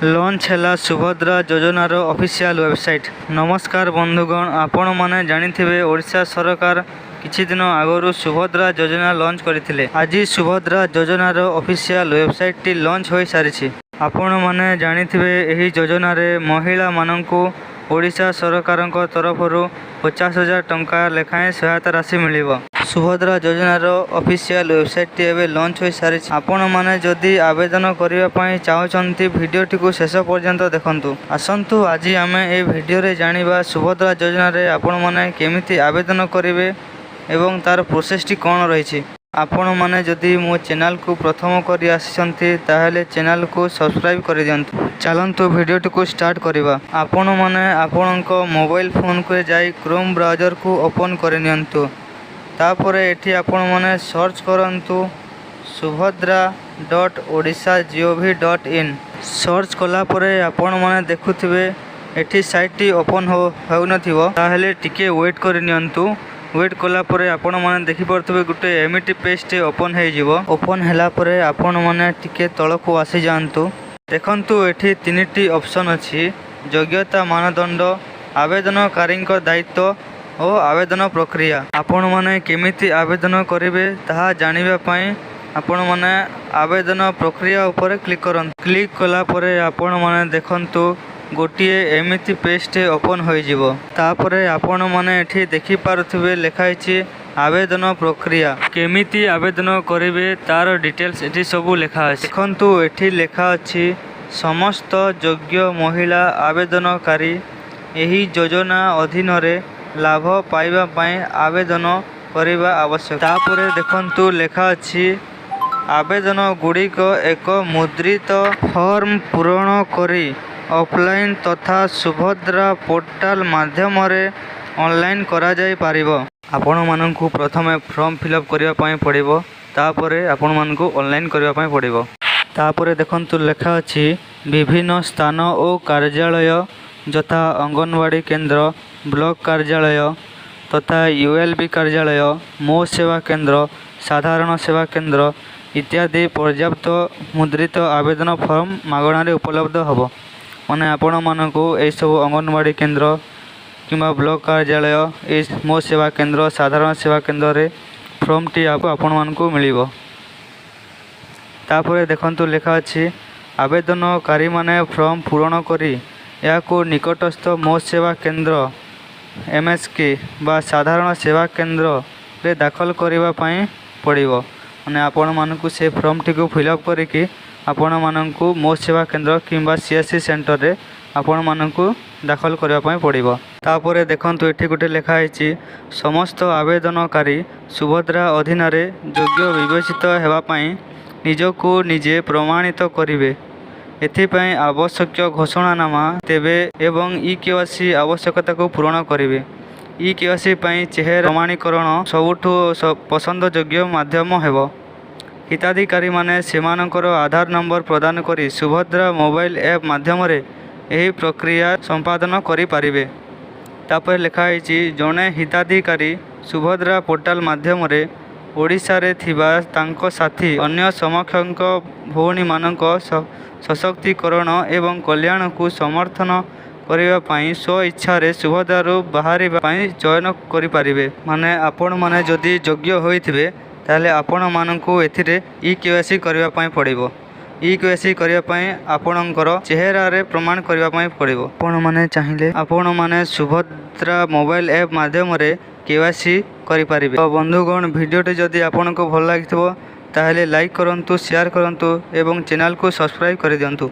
Launch है सुभद्रा योजनार official website. नमस्कार बंधुगण, आपण मैंने जानिथिबे ओडिशा सरकार किछि दिन आगरू सुभद्रा योजना लॉन्च करथिले। आज सुभद्रा योजनार ऑफिशियल वेबसाइट टी लॉन्च हो सारी। आपण मैंने जानिथिबे एही योजना रे महिला माननकु ओडिशा सरकार तरफ 50,000 टंका लेखाएं सहायता राशि मिलिबो। सुभद्रा योजनार ऑफिशियल वेबसाइट टी एबे लॉन्च हो सारी। आपण माने जदि आवेदन करिवा पई चाहउछंती भिडियोटी को शेष पर्यंत देखंतु। आसंतु आज आमे ए भिडियो रे जानिबा सुभद्रा योजना रे आपण माने केमिति आवेदन करिवे एवं तार प्रोसेस टी कोन रहिछि। आपण माने जदि मो चैनल को प्रथम करी आछंती ताहेले चैनल को सब्सक्राइब करि दियंतु। चलंतु भिडियोटी को स्टार्ट करिबा। आपण माने आपणको मोबाइल फोन को जाई क्रोम ब्राउजर को ओपन करि नियंतु। तापर एठी आपण माने सर्च करंतु subhadra.odisha.gov.in। सर्च कला परे आपण माने देखुथिबे एठी साइट टी ओपन हो नथिबो, ताहेले टिके वेट करि नियंतु। वेट कला परे आपण माने देखि परथबे गुटे एमिटी पेज टे ओपन हे जिवो। ओपन हैला परे आपण माने टिके तळको आसी जांतु। देखंतु एठी तीनटी ऑप्शन अछि, योग्यता मानदंड, आवेदनकारी दायित्व और आवेदन प्रक्रिया। आपण माने केमिति आवेदन करिवे ताहा जानिबा पई आपण माने आवेदन प्रक्रिया ऊपर क्लिक करन। क्लिक कला परे आपण माने देखंतु गोटिए एमिति पेज टे ओपन हो जिवो। तापरे आपण माने एठी देखि पारुथिबे लेखा हिची आवेदन प्रक्रिया। केमिति आवेदन करिवे तार डिटेल्स एठी सब लेखा अछि। देखंतु एठी लेखा अछि समस्त योग्य महिला आवेदनकारी एही योजना अधीन रे लाभ पाइबा पाई आवेदन करिबा आवश्यक। तापरे देखंतु लेखा अछि आवेदन गुड़िक एक मुद्रित फॉर्म पूरण करी ऑफलाइन तथा सुभद्रा पोर्टल माध्यम रे ऑनलाइन करा जाय पारिबो। आपण माननकु प्रथमे फॉर्म फिलअप करिबा पई पड़िबो, तापरे आपण माननकु ऑनलाइन करिबा पई पड़िबो। तापरे देखंतु लेखा अछि विभिन्न स्थान और कार्यालय यथा अंगनवाड़ी केंद्र, ब्लॉक कार्यालय तथा यूएलबी कार्यालय, मो सेवा केंद्र, साधारण सेवा केंद्र इत्यादि पर्याप्त मुद्रित आवेदन फॉर्म मागणारे उपलब्ध हबो। माने आपण मानकु ए सब अंगनवाड़ी केंद्र किंबा ब्लॉक कार्यालय, ए मो सेवा केंद्र, साधारण सेवा केंद्र रे फॉर्म टी आपण मानकु मिलिबो। तापरे देखंतु लेखा अछि आवेदनकारी माने फॉर्म पूरण करी याको निकटस्थ मो सेवा केंद्र एमएसके बा साधारण सेवा केंद्र रे दाखल करिबा पई पड़िबो। माने आपण मानकु से फॉर्म टी को फिलअप करिकि आपण मानकु मो सेवा केंद्र किंबा सीएससी सेंटर रे आपण मानकु दाखल करिबा पई पड़िबो। तापरे देखंतु एठी गुटे लेखा हिची समस्त आवेदनकारी सुभद्रा अधीन रे योग्य विवेचित हेबा पई निजको निजे प्रमाणित करिवे। एथिपाई आवश्यक घोषणानामा तेबे एवं ई-केवासी आवश्यकता को पूर्ण करिवे। ई-केवासी पई चेहरा प्रमाणीकरण सबुठु पसंद योग्य माध्यम हेबो। हिताधिकारी माने सेमानकर आधार नंबर प्रदान करी सुभद्रा मोबाइल ऐप माध्यम रे एही प्रक्रिया संपादन करि पारिबे। तापर लेखा हिची जणे हिताधिकारी सुभद्रा पोर्टल माध्यम रे ओडिशा रे थिबा तांको साथी अन्य समकक्ष भौणी मानक सशक्तिकरण एवं कल्याण को समर्थन करिबा पई स्व इच्छा रे सुभद्रारू बाहरिबा पई चयन करि पारिबे। माने आपण माने जदि योग्य होइथिबे ताले आपण मानकु एथिरे ई-केवासी करिबा पई पड़िबो। ई-केवासी करिबा पई आपणकर चेहरा रे प्रमाण करिबा पई पड़िबो। आपण माने चाहिले आपण माने सुभद्रा मोबाइल ऐप माध्यम रे केवासी करि पारिबे। तो बंधुगण, भिडियोटी जदि आपनको भल लागिथिबो ताहेले लाइक करंतु, शेयर करंतु एवं चैनल को सब्सक्राइब करि दियंतु।